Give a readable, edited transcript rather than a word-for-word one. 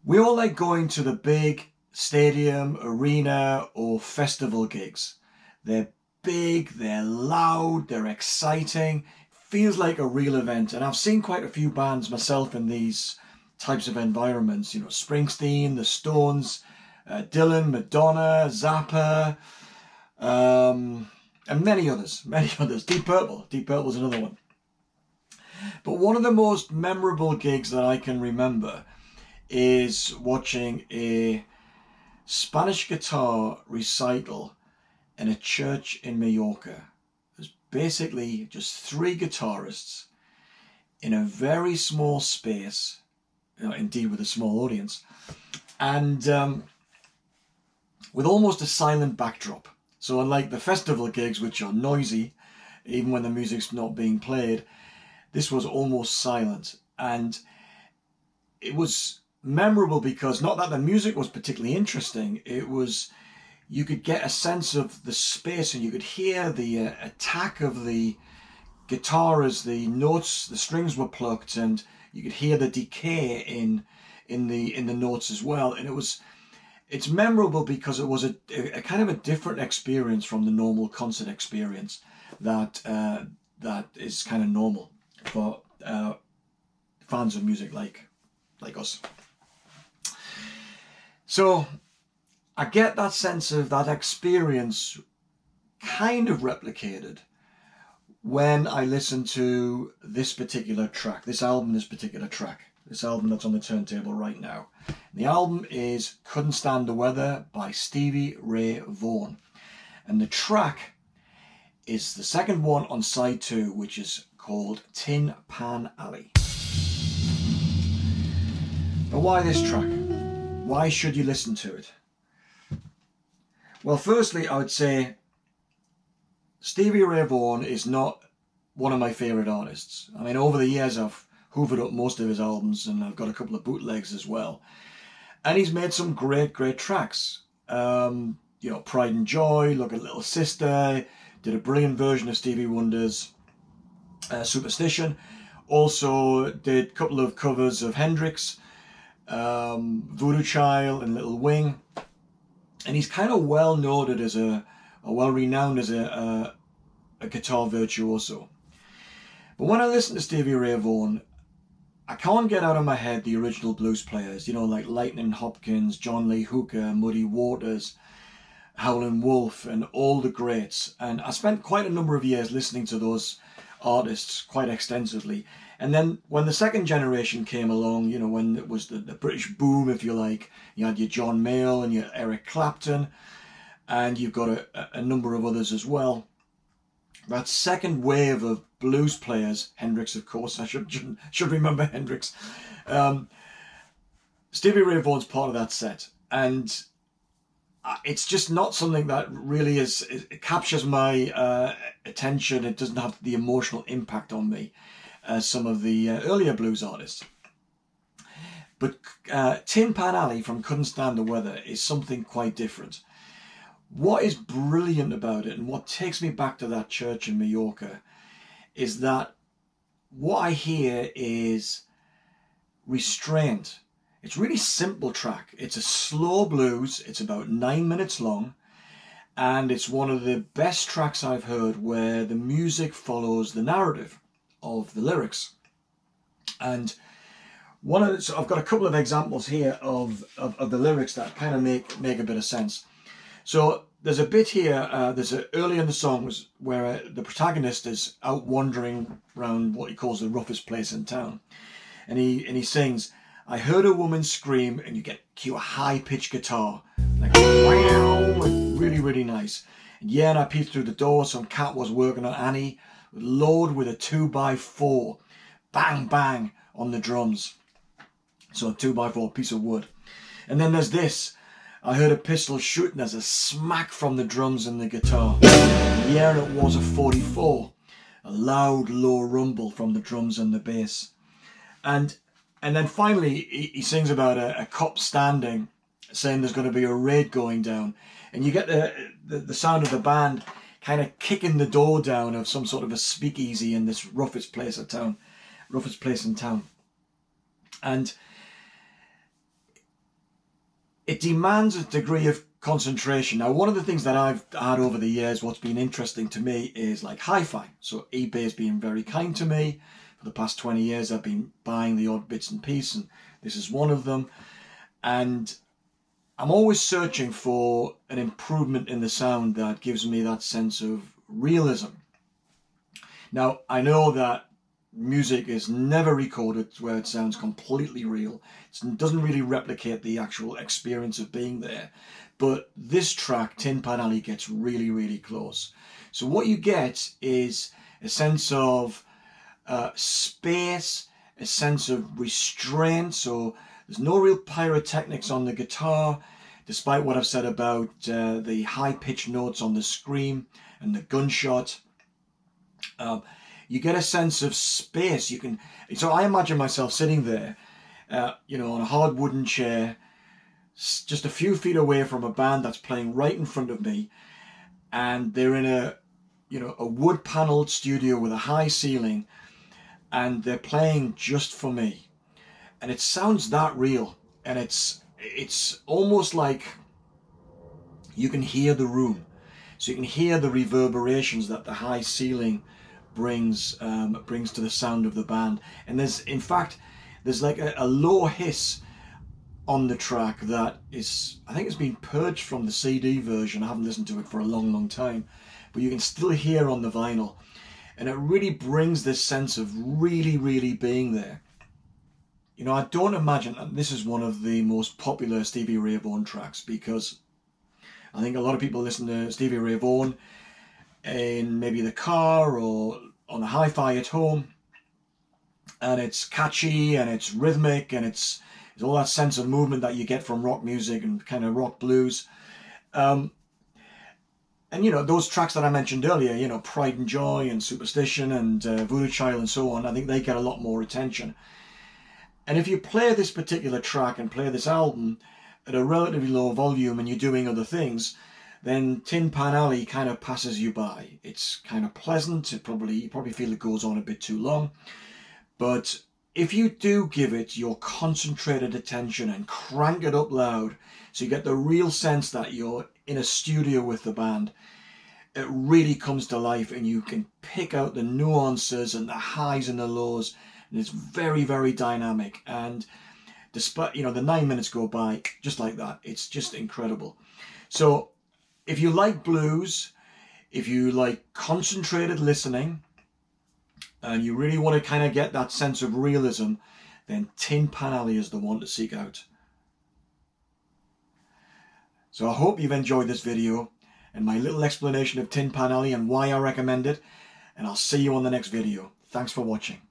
We all like going to the big stadium, arena or festival gigs. They're big, they're loud, they're exciting, feels like a real event. And I've seen quite a few bands myself in these types of environments, you know, Springsteen, the Stones, Dylan, Madonna, Zappa, and many others. Deep Purple's another one. But one of the most memorable gigs that I can remember is watching a Spanish guitar recital in a church in Majorca. There's basically just 3 guitarists in a very small space, indeed with a small audience, and with almost a silent backdrop. So unlike the festival gigs, which are noisy, even when the music's not being played, this was almost silent. And it was memorable because not that the music was particularly interesting, it was, you could get a sense of the space and you could hear the attack of the guitar as the notes, the strings were plucked, and you could hear the decay in the notes as well. And it's memorable because it was a kind of a different experience from the normal concert experience that is kind of normal for fans of music like us. So I get that sense of that experience kind of replicated when I listen to this particular track, this album that's on the turntable right now. The album is Couldn't Stand the Weather by Stevie Ray Vaughan. And the track is the second one on side 2, which is called Tin Pan Alley. Now, why this track? Why should you listen to it? Well, firstly, I would say Stevie Ray Vaughan is not one of my favourite artists. I mean, over the years I've hoovered up most of his albums and I've got a couple of bootlegs as well. And he's made some great tracks. Pride and Joy, Look at Little Sister, did a brilliant version of Stevie Wonder's Superstition. Also did a couple of covers of Hendrix, Voodoo Child and Little Wing. And he's kind of well noted as well renowned as a guitar virtuoso. But when I listen to Stevie Ray Vaughan, I can't get out of my head the original blues players, like Lightning Hopkins, John Lee Hooker, Muddy Waters, Howlin' Wolf, and all the greats. And I spent quite a number of years listening to those artists quite extensively. And then when the second generation came along, when it was the British boom, if you like, you had your John Mayall and your Eric Clapton, and you've got a number of others as well. That second wave of blues players, Hendrix, of course, I should remember Hendrix. Stevie Ray Vaughan's part of that set, and it's just not something that really it captures my attention. It doesn't have the emotional impact on me as some of the earlier blues artists. But Tin Pan Alley from Couldn't Stand the Weather is something quite different. What is brilliant about it, and what takes me back to that church in Majorca, is that what I hear is restraint. It's a really simple track. It's a slow blues. It's about 9 minutes long, and it's one of the best tracks I've heard where the music follows the narrative of the lyrics. And I've got a couple of examples here of the lyrics that kind of make a bit of sense. So there's a bit here, early in the song where the protagonist is out wandering around what he calls the roughest place in town. And he sings, I heard a woman scream, and you get cue a high-pitched guitar. Like, wow, really, really nice. And yeah, and I peeped through the door, some cat was working on Annie, load with a 2x4. Bang, bang on the drums. So a 2x4 piece of wood. And then there's this. I heard a pistol shooting, there's a smack from the drums and the guitar. Yeah, and it was a 44. A loud, low rumble from the drums and the bass. And then finally, he sings about a cop standing, saying there's going to be a raid going down. And you get the sound of the band kind of kicking the door down of some sort of a speakeasy in this roughest place in town. And it demands a degree of concentration. Now, one of the things that I've had over the years, what's been interesting to me is like hi-fi. So eBay has been very kind to me. For the past 20 years, I've been buying the odd bits and pieces, and this is one of them. And I'm always searching for an improvement in the sound that gives me that sense of realism. Now, I know that music is never recorded where it sounds completely real. It doesn't really replicate the actual experience of being there. But this track, Tin Pan Alley, gets really, really close. So what you get is a sense of space, a sense of restraint. So there's no real pyrotechnics on the guitar, despite what I've said about the high-pitched notes on the scream and the gunshot. You get a sense of space. So I imagine myself sitting there, on a hard wooden chair, just a few feet away from a band that's playing right in front of me, and they're in a wood-paneled studio with a high ceiling, and they're playing just for me, and it sounds that real, and it's almost like you can hear the room, so you can hear the reverberations that the high ceiling brings to the sound of the band. And there's like a low hiss on the track that is, I think it's been purged from the CD version. I haven't listened to it for a long, long time, but you can still hear on the vinyl, and it really brings this sense of really, really being there. I don't imagine, and this is one of the most popular Stevie Ray Vaughan tracks, because I think a lot of people listen to Stevie Ray Vaughan in maybe the car or on a hi-fi at home, and it's catchy and it's rhythmic and it's all that sense of movement that you get from rock music and kind of rock blues. And those tracks that I mentioned earlier, Pride and Joy and Superstition and Voodoo Child and so on, I think they get a lot more attention. And if you play this particular track and play this album at a relatively low volume and you're doing other things, then Tin Pan Alley kind of passes you by. It's kind of pleasant. You probably feel it goes on a bit too long. But if you do give it your concentrated attention and crank it up loud, so you get the real sense that you're in a studio with the band, it really comes to life, and you can pick out the nuances and the highs and the lows, and it's very, very dynamic. And despite, the 9 minutes go by just like that. It's just incredible. So if you like blues, if you like concentrated listening, and you really want to kind of get that sense of realism, then Tin Pan Alley is the one to seek out. So I hope you've enjoyed this video and my little explanation of Tin Pan Alley and why I recommend it, and I'll see you on the next video. Thanks for watching.